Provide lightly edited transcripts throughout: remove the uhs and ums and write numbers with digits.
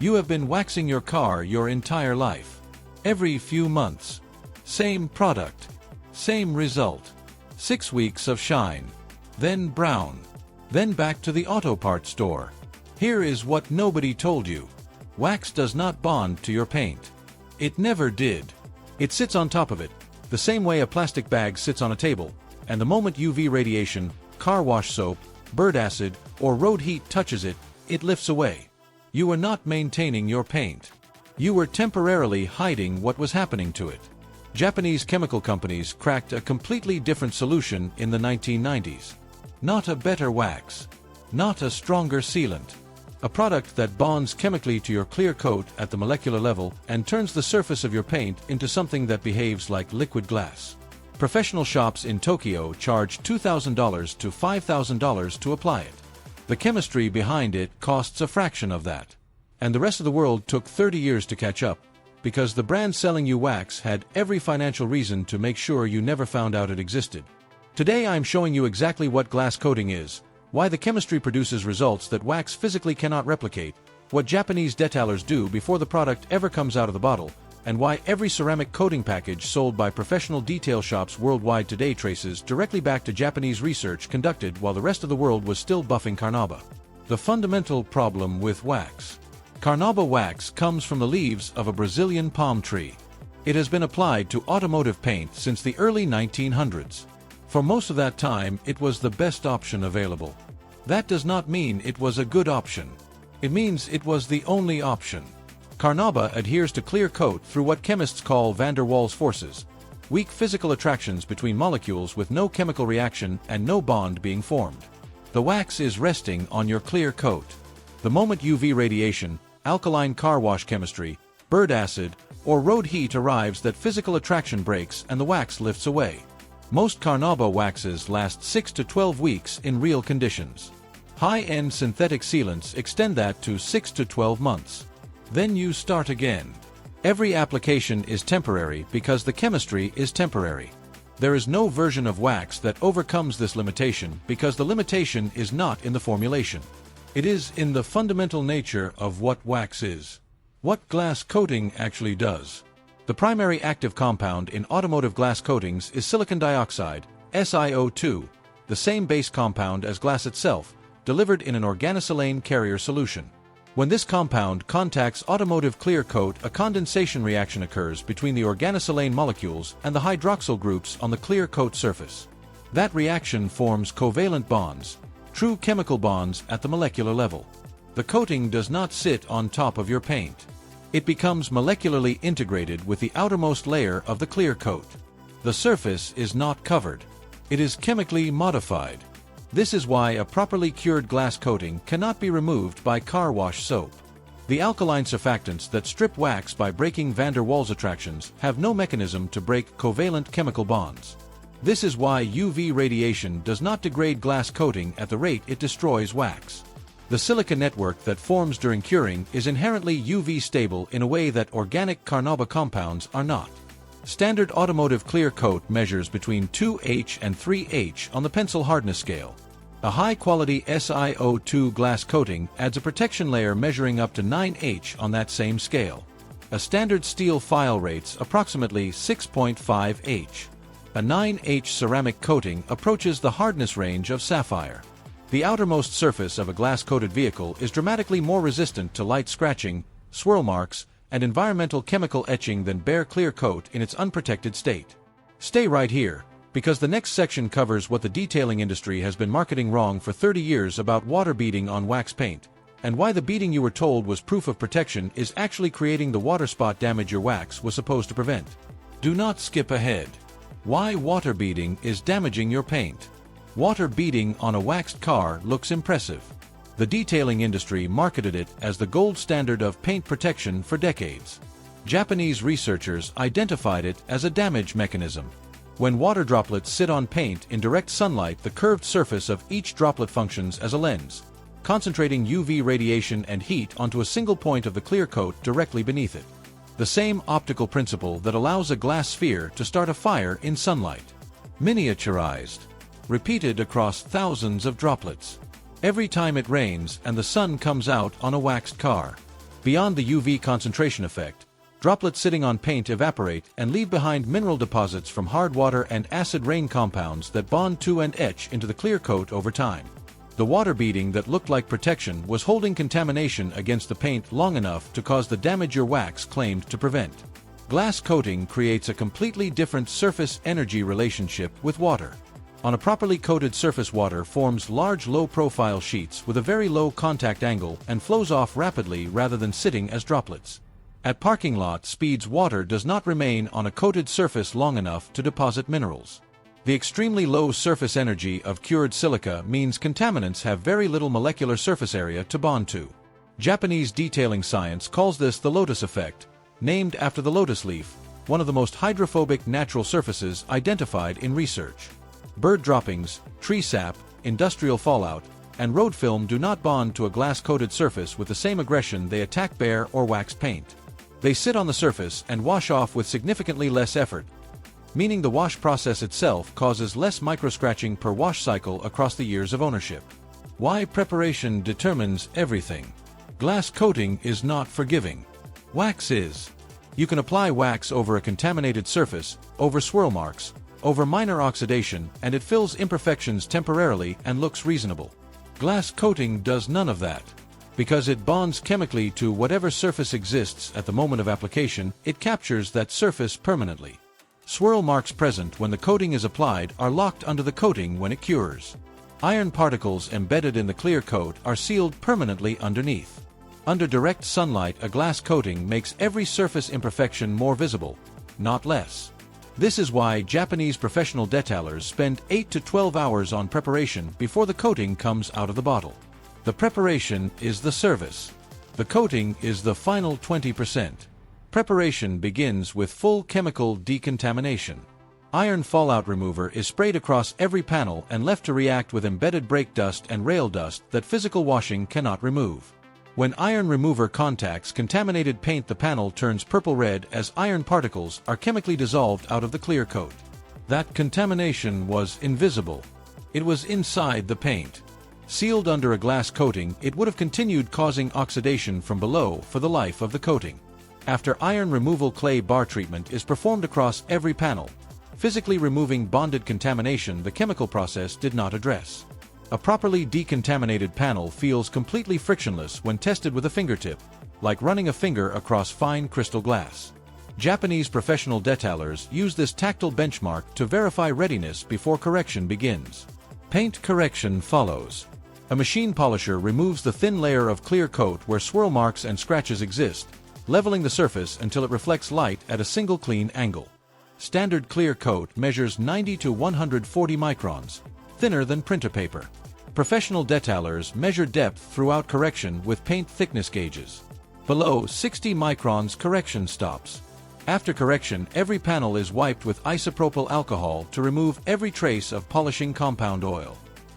You have been waxing your car your entire life. Every few months. Same product. Same result. 6 weeks of shine. Then brown. Then back to the auto parts store. Here is what nobody told you. Wax does not bond to your paint. It never did. It sits on top of it, the same way a plastic bag sits on a table, and the moment UV radiation, car wash soap, bird acid, or road heat touches it, it lifts away. You were not maintaining your paint. You were temporarily hiding what was happening to it. Japanese chemical companies cracked a completely different solution in the 1990s. Not a better wax. Not a stronger sealant. A product that bonds chemically to your clear coat at the molecular level and turns the surface of your paint into something that behaves like liquid glass. Professional shops in Tokyo charge $2,000 to $5,000 to apply it. The chemistry behind it costs a fraction of that. And the rest of the world took 30 years to catch up, because the brand selling you wax had every financial reason to make sure you never found out it existed. Today I'm showing you exactly what glass coating is, why the chemistry produces results that wax physically cannot replicate, what Japanese detailers do before the product ever comes out of the bottle, and why every ceramic coating package sold by professional detail shops worldwide today traces directly back to Japanese research conducted while the rest of the world was still buffing carnauba. The fundamental problem with wax. Carnauba wax comes from the leaves of a Brazilian palm tree. It has been applied to automotive paint since the early 1900s. For most of that time, it was the best option available. That does not mean it was a good option. It means it was the only option. Carnauba adheres to clear coat through what chemists call van der Waals forces, weak physical attractions between molecules with no chemical reaction and no bond being formed. The wax is resting on your clear coat. The moment UV radiation, alkaline car wash chemistry, bird acid, or road heat arrives, that physical attraction breaks and the wax lifts away. Most carnauba waxes last 6 to 12 weeks in real conditions. High-end synthetic sealants extend that to 6 to 12 months. Then you start again. Every application is temporary because the chemistry is temporary. There is no version of wax that overcomes this limitation because the limitation is not in the formulation. It is in the fundamental nature of what wax is. What glass coating actually does. The primary active compound in automotive glass coatings is silicon dioxide, SiO2, the same base compound as glass itself, delivered in an organosilane carrier solution. When this compound contacts automotive clear coat, a condensation reaction occurs between the organosilane molecules and the hydroxyl groups on the clear coat surface. That reaction forms covalent bonds, true chemical bonds at the molecular level. The coating does not sit on top of your paint. It becomes molecularly integrated with the outermost layer of the clear coat. The surface is not covered. It is chemically modified. This is why a properly cured glass coating cannot be removed by car wash soap. The alkaline surfactants that strip wax by breaking van der Waals attractions have no mechanism to break covalent chemical bonds. This is why UV radiation does not degrade glass coating at the rate it destroys wax. The silica network that forms during curing is inherently UV stable in a way that organic carnauba compounds are not. Standard automotive clear coat measures between 2H and 3H on the pencil hardness scale. A high-quality SiO2 glass coating adds a protection layer measuring up to 9H on that same scale. A standard steel file rates approximately 6.5H. A 9H ceramic coating approaches the hardness range of sapphire. The outermost surface of a glass-coated vehicle is dramatically more resistant to light scratching, swirl marks, and environmental chemical etching than bare clear coat in its unprotected state. Stay right here, because the next section covers what the detailing industry has been marketing wrong for 30 years about water beading on wax paint, and why the beading you were told was proof of protection is actually creating the water spot damage your wax was supposed to prevent. Do not skip ahead. Why water beading is damaging your paint. Water beading on a waxed car looks impressive. The detailing industry marketed it as the gold standard of paint protection for decades. Japanese researchers identified it as a damage mechanism. When water droplets sit on paint in direct sunlight, the curved surface of each droplet functions as a lens, concentrating UV radiation and heat onto a single point of the clear coat directly beneath it. The same optical principle that allows a glass sphere to start a fire in sunlight. Miniaturized. Repeated across thousands of droplets. Every time it rains and the sun comes out on a waxed car. Beyond the UV concentration effect, droplets sitting on paint evaporate and leave behind mineral deposits from hard water and acid rain compounds that bond to and etch into the clear coat over time. The water beading that looked like protection was holding contamination against the paint long enough to cause the damage your wax claimed to prevent. Glass coating creates a completely different surface-energy relationship with water. On a properly coated surface, water forms large low-profile sheets with a very low contact angle and flows off rapidly rather than sitting as droplets. At parking lot speeds, water does not remain on a coated surface long enough to deposit minerals. The extremely low surface energy of cured silica means contaminants have very little molecular surface area to bond to. Japanese detailing science calls this the lotus effect, named after the lotus leaf, one of the most hydrophobic natural surfaces identified in research. Bird droppings, tree sap, industrial fallout, and road film do not bond to a glass-coated surface with the same aggression they attack bare or waxed paint. They sit on the surface and wash off with significantly less effort, meaning the wash process itself causes less microscratching per wash cycle across the years of ownership. Why preparation determines everything. Glass coating is not forgiving. Wax is. You can apply wax over a contaminated surface, over swirl marks, over minor oxidation, and it fills imperfections temporarily and looks reasonable. Glass coating does none of that. Because it bonds chemically to whatever surface exists at the moment of application, it captures that surface permanently. Swirl marks present when the coating is applied are locked under the coating when it cures. Iron particles embedded in the clear coat are sealed permanently underneath. Under direct sunlight, a glass coating makes every surface imperfection more visible, not less. This is why Japanese professional detailers spend 8 to 12 hours on preparation before the coating comes out of the bottle. The preparation is the service. The coating is the final 20%. Preparation begins with full chemical decontamination. Iron fallout remover is sprayed across every panel and left to react with embedded brake dust and rail dust that physical washing cannot remove. When iron remover contacts contaminated paint, the panel turns purple-red as iron particles are chemically dissolved out of the clear coat. That contamination was invisible. It was inside the paint. Sealed under a glass coating, it would have continued causing oxidation from below for the life of the coating. After iron removal, clay bar treatment is performed across every panel, physically removing bonded contamination the chemical process did not address. A properly decontaminated panel feels completely frictionless when tested with a fingertip, like running a finger across fine crystal glass. Japanese professional detailers use this tactile benchmark to verify readiness before correction begins. Paint correction follows. A machine polisher removes the thin layer of clear coat where swirl marks and scratches exist, leveling the surface until it reflects light at a single clean angle. Standard clear coat measures 90 to 140 microns, thinner than printer paper. Professional detailers measure depth throughout correction with paint thickness gauges. Below 60 microns, correction stops. After correction, every panel is wiped with isopropyl alcohol to remove every trace of polishing compound oil.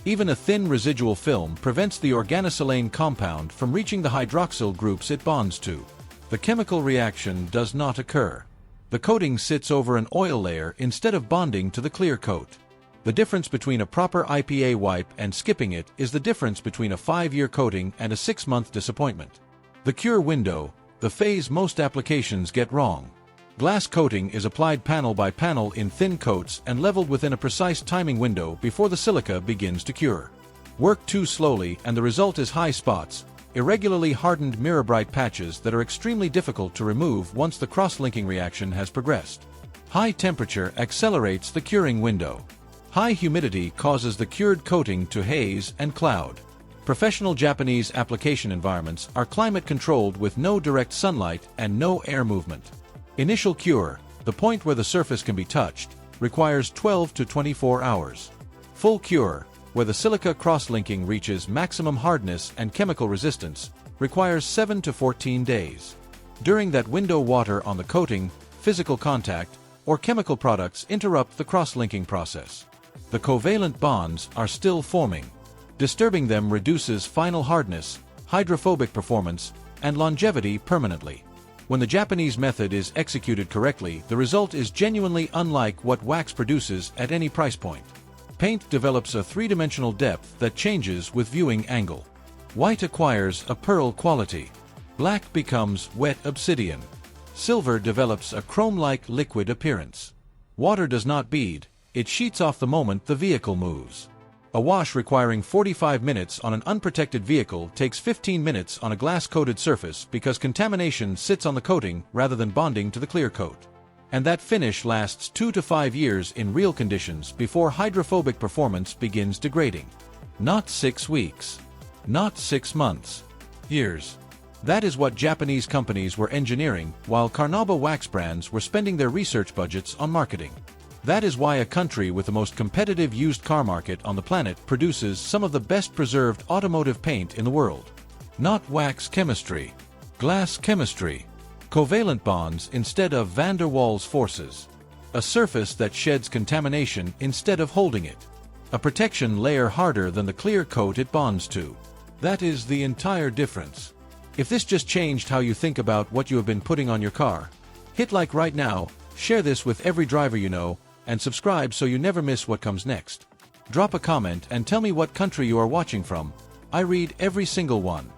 Even a thin residual film prevents the organosilane compound from reaching the hydroxyl groups it bonds to. The chemical reaction does not occur. The coating sits over an oil layer instead of bonding to the clear coat. The difference between a proper IPA wipe and skipping it is the difference between a 5-year coating and a 6-month disappointment. The cure window, the phase most applications get wrong. Glass coating is applied panel by panel in thin coats and leveled within a precise timing window before the silica begins to cure. Work too slowly and the result is high spots, irregularly hardened mirror-bright patches that are extremely difficult to remove once the cross-linking reaction has progressed. High temperature accelerates the curing window. High humidity causes the cured coating to haze and cloud. Professional Japanese application environments are climate-controlled with no direct sunlight and no air movement. Initial cure, the point where the surface can be touched, requires 12 to 24 hours. Full cure, where the silica cross-linking reaches maximum hardness and chemical resistance, requires 7 to 14 days. During that window, water on the coating, physical contact, or chemical products interrupt the cross-linking process. The covalent bonds are still forming. Disturbing them reduces final hardness, hydrophobic performance, and longevity permanently. When the Japanese method is executed correctly, the result is genuinely unlike what wax produces at any price point. Paint develops a three-dimensional depth that changes with viewing angle. White acquires a pearl quality. Black becomes wet obsidian. Silver develops a chrome-like liquid appearance. Water does not bead, it sheets off the moment the vehicle moves. A wash requiring 45 minutes on an unprotected vehicle takes 15 minutes on a glass-coated surface because contamination sits on the coating rather than bonding to the clear coat. And that finish lasts 2 to 5 years in real conditions before hydrophobic performance begins degrading. Not 6 weeks. Not 6 months. Years. That is what Japanese companies were engineering while carnauba wax brands were spending their research budgets on marketing. That is why a country with the most competitive used car market on the planet produces some of the best preserved automotive paint in the world. Not wax chemistry. Glass chemistry. Covalent bonds instead of van der Waals forces. A surface that sheds contamination instead of holding it. A protection layer harder than the clear coat it bonds to. That is the entire difference. If this just changed how you think about what you have been putting on your car, hit like right now, share this with every driver you know, and subscribe so you never miss what comes next. Drop a comment and tell me what country you are watching from. I read every single one.